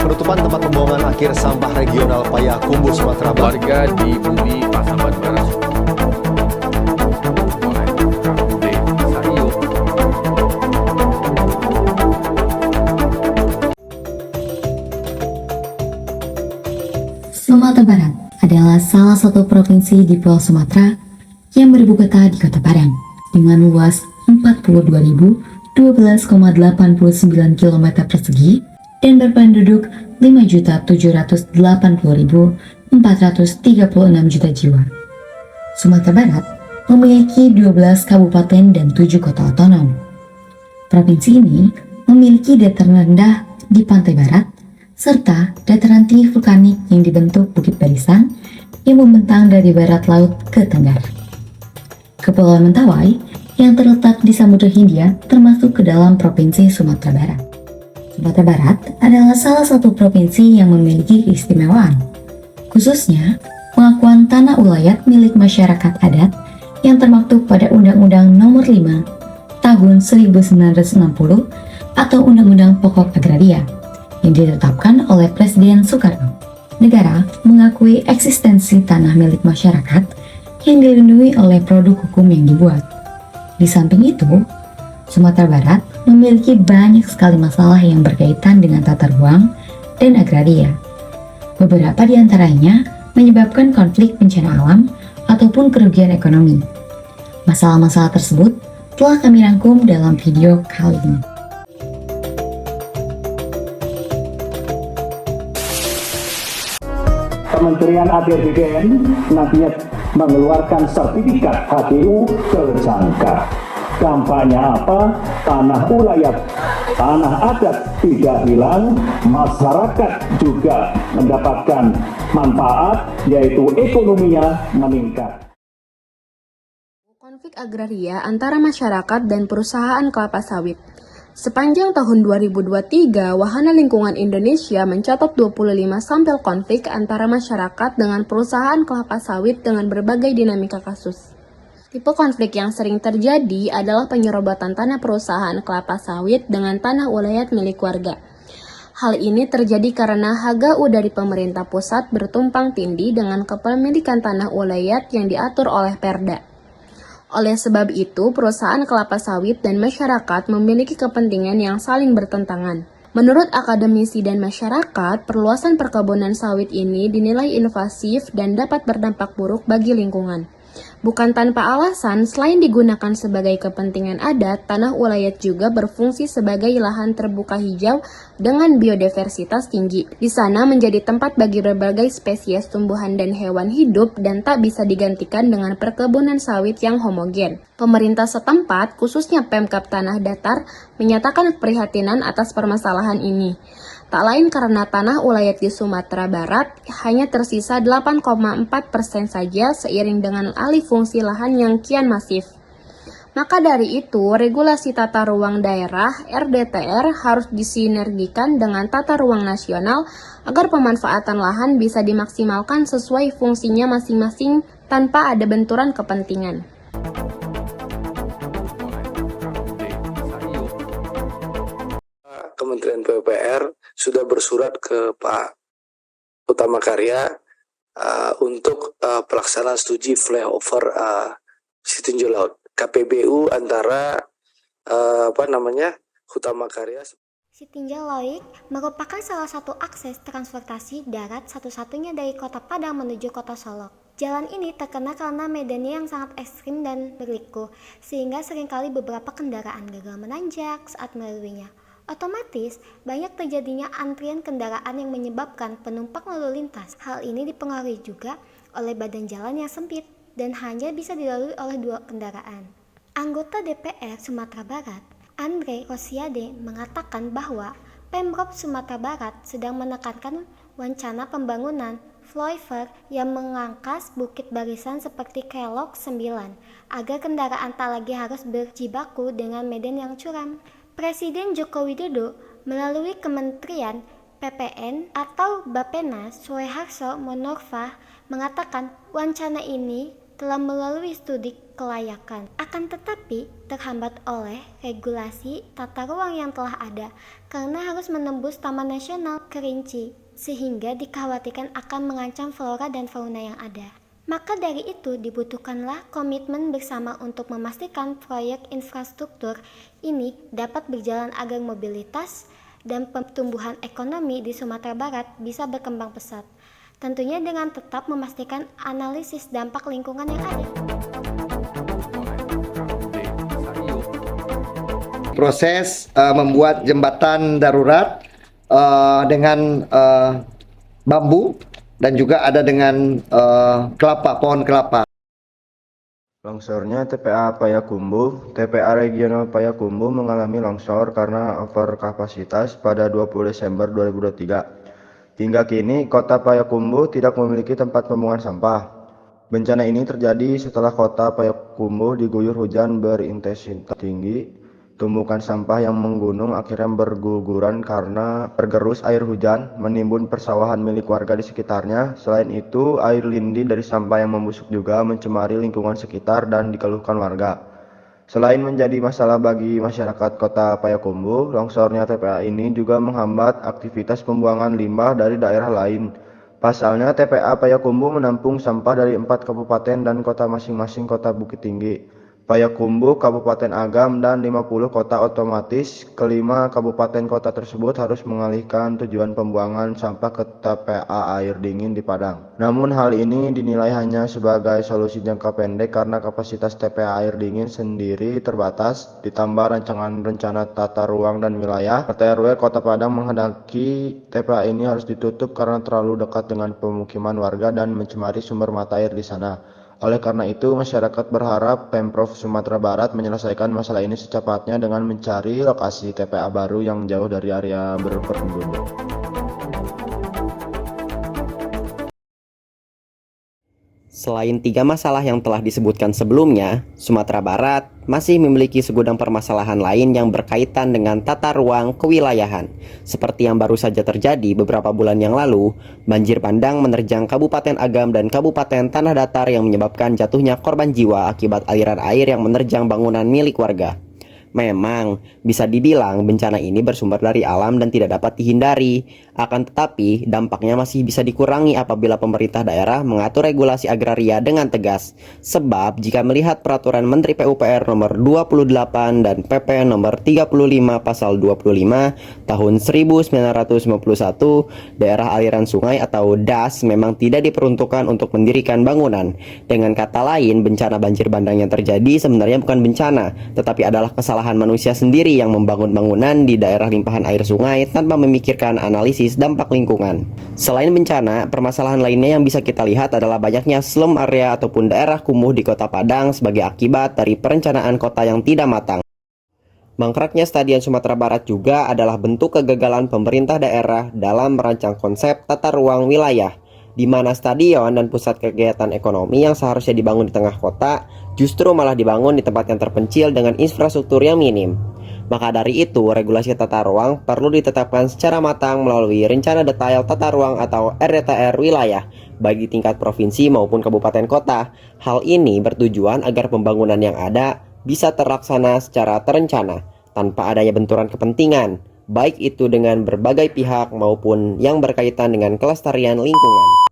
Penutupan tempat pembuangan akhir sampah regional Payakumbuh, Sumatera Barat. Warga di Bumi Pasaman Barat mulai Sayuk. Sumatera Barat adalah salah satu provinsi di Pulau Sumatera yang beribu kota di Kota Padang dengan luas 42.012,89 km persegi dan berpenduduk 5.780.436 juta jiwa. Sumatera Barat memiliki 12 kabupaten dan 7 kota otonom. Provinsi ini memiliki dataran rendah di pantai barat serta dataran tinggi vulkanik yang dibentuk Bukit Barisan yang membentang dari barat laut ke tenggara. Kepulauan Mentawai yang terletak di Samudra Hindia termasuk ke dalam Provinsi Sumatera Barat. Sumatera Barat adalah salah satu provinsi yang memiliki keistimewaan, khususnya pengakuan tanah ulayat milik masyarakat adat yang termaktub pada Undang-Undang Nomor 5 Tahun 1960 atau Undang-Undang Pokok Agraria yang ditetapkan oleh Presiden Soekarno. Negara mengakui eksistensi tanah milik masyarakat yang dilindungi oleh produk hukum yang dibuat. Di samping itu, Sumatera Barat memiliki banyak sekali masalah yang berkaitan dengan tata ruang dan agraria. Beberapa di antaranya menyebabkan konflik bencana alam ataupun kerugian ekonomi. Masalah-masalah tersebut telah kami rangkum dalam video kali ini. Kementerian APBN nantinya mengeluarkan sertifikat HGU tersangka. Dampaknya apa? Tanah ulayat, tanah adat tidak hilang, masyarakat juga mendapatkan manfaat, yaitu ekonominya meningkat. Konflik agraria antara masyarakat dan perusahaan kelapa sawit. Sepanjang tahun 2023, Wahana Lingkungan Indonesia mencatat 25 sampel konflik antara masyarakat dengan perusahaan kelapa sawit dengan berbagai dinamika kasus. Tipe konflik yang sering terjadi adalah penyerobotan tanah perusahaan kelapa sawit dengan tanah ulayat milik warga. Hal ini terjadi karena HGU dari pemerintah pusat bertumpang tindih dengan kepemilikan tanah ulayat yang diatur oleh Perda. Oleh sebab itu, perusahaan kelapa sawit dan masyarakat memiliki kepentingan yang saling bertentangan. Menurut akademisi dan masyarakat, perluasan perkebunan sawit ini dinilai invasif dan dapat berdampak buruk bagi lingkungan. Bukan tanpa alasan, selain digunakan sebagai kepentingan adat, tanah ulayat juga berfungsi sebagai lahan terbuka hijau dengan biodiversitas tinggi. Di sana menjadi tempat bagi berbagai spesies tumbuhan dan hewan hidup dan tak bisa digantikan dengan perkebunan sawit yang homogen. Pemerintah setempat, khususnya Pemkab Tanah Datar, menyatakan keprihatinan atas permasalahan ini. Tak lain karena tanah ulayat di Sumatera Barat hanya tersisa 8,4% saja seiring dengan alih fungsi lahan yang kian masif. Maka dari itu, regulasi tata ruang daerah (RDTR) harus disinergikan dengan tata ruang nasional agar pemanfaatan lahan bisa dimaksimalkan sesuai fungsinya masing-masing tanpa ada benturan kepentingan. Kementerian PUPR sudah bersurat ke Pak Hutamakarya untuk pelaksanaan studi flyover Sitinjau Laut KPBU antara Hutamakarya. Sitinjau Laut merupakan salah satu akses transportasi darat satu-satunya dari Kota Padang menuju Kota Solok. Jalan ini terkenal karena medannya yang sangat ekstrim dan berliku, sehingga seringkali beberapa kendaraan gagal menanjak saat melaluinya. Otomatis, banyak terjadinya antrian kendaraan yang menyebabkan penumpang lalu lintas. Hal ini dipengaruhi juga oleh badan jalan yang sempit dan hanya bisa dilalui oleh 2 kendaraan. Anggota DPR Sumatera Barat, Andre Rosiade, mengatakan bahwa Pemprov Sumatera Barat sedang menekankan wacana pembangunan flyover yang mengangkas Bukit Barisan seperti Kelok 9 agar kendaraan tak lagi harus berjibaku dengan medan yang curam. Presiden Joko Widodo melalui Kementerian PPN atau Bappenas Soeharto Monoarfa mengatakan wacana ini telah melalui studi kelayakan. Akan tetapi, terhambat oleh regulasi tata ruang yang telah ada karena harus menembus Taman Nasional Kerinci, sehingga dikhawatirkan akan mengancam flora dan fauna yang ada. Maka dari itu dibutuhkanlah komitmen bersama untuk memastikan proyek infrastruktur ini dapat berjalan agar mobilitas dan pertumbuhan ekonomi di Sumatera Barat bisa berkembang pesat. Tentunya dengan tetap memastikan analisis dampak lingkungan yang ada. Proses membuat jembatan darurat dengan bambu dan juga ada dengan pohon kelapa. Longsornya TPA Payakumbuh, TPA Regional Payakumbuh mengalami longsor karena overkapasitas pada 20 Desember 2023. Hingga kini, kota Payakumbuh tidak memiliki tempat pembuangan sampah. Bencana ini terjadi setelah kota Payakumbuh diguyur hujan berintensitas tinggi. Tumpukan sampah yang menggunung akhirnya berguguran karena tergerus air hujan, menimbun persawahan milik warga di sekitarnya. Selain itu, air lindi dari sampah yang membusuk juga mencemari lingkungan sekitar dan dikeluhkan warga. Selain menjadi masalah bagi masyarakat kota Payakumbuh, longsornya TPA ini juga menghambat aktivitas pembuangan limbah dari daerah lain. Pasalnya, TPA Payakumbuh menampung sampah dari 4 kabupaten dan kota masing-masing kota Bukit Tinggi, Payakumbuh, Kabupaten Agam, dan 50 kota otomatis. Kelima kabupaten kota tersebut harus mengalihkan tujuan pembuangan sampah ke TPA air dingin di Padang. Namun hal ini dinilai hanya sebagai solusi jangka pendek karena kapasitas TPA air dingin sendiri terbatas, ditambah rancangan rencana tata ruang dan wilayah. RT RW Kota Padang menghendaki TPA ini harus ditutup karena terlalu dekat dengan pemukiman warga dan mencemari sumber mata air di sana. Oleh karena itu, masyarakat berharap Pemprov Sumatera Barat menyelesaikan masalah ini secepatnya dengan mencari lokasi TPA baru yang jauh dari area berpenduduk. Selain 3 masalah yang telah disebutkan sebelumnya, Sumatera Barat masih memiliki segudang permasalahan lain yang berkaitan dengan tata ruang kewilayahan. Seperti yang baru saja terjadi beberapa bulan yang lalu, banjir bandang menerjang Kabupaten Agam dan Kabupaten Tanah Datar yang menyebabkan jatuhnya korban jiwa akibat aliran air yang menerjang bangunan milik warga. Memang bisa dibilang bencana ini bersumber dari alam dan tidak dapat dihindari. Akan tetapi dampaknya masih bisa dikurangi apabila pemerintah daerah mengatur regulasi agraria dengan tegas. Sebab jika melihat peraturan Menteri PUPR nomor 28 dan PP nomor 35 pasal 25 tahun 1951, daerah aliran sungai atau DAS memang tidak diperuntukkan untuk mendirikan bangunan. Dengan kata lain, bencana banjir bandang yang terjadi sebenarnya bukan bencana, tetapi adalah kesalahan manusia sendiri yang membangun bangunan di daerah limpahan air sungai tanpa memikirkan analisis dampak lingkungan. Selain bencana, permasalahan lainnya yang bisa kita lihat adalah banyaknya slum area ataupun daerah kumuh di Kota Padang sebagai akibat dari perencanaan kota yang tidak matang. Mangkraknya Stadion Sumatera Barat juga adalah bentuk kegagalan pemerintah daerah dalam merancang konsep tata ruang wilayah, di mana stadion dan pusat kegiatan ekonomi yang seharusnya dibangun di tengah kota justru malah dibangun di tempat yang terpencil dengan infrastruktur yang minim. Maka dari itu, regulasi tata ruang perlu ditetapkan secara matang melalui Rencana Detail Tata Ruang atau RDTR wilayah, baik di tingkat provinsi maupun kabupaten kota. Hal ini bertujuan agar pembangunan yang ada bisa terlaksana secara terencana, tanpa adanya benturan kepentingan, baik itu dengan berbagai pihak maupun yang berkaitan dengan kelestarian lingkungan.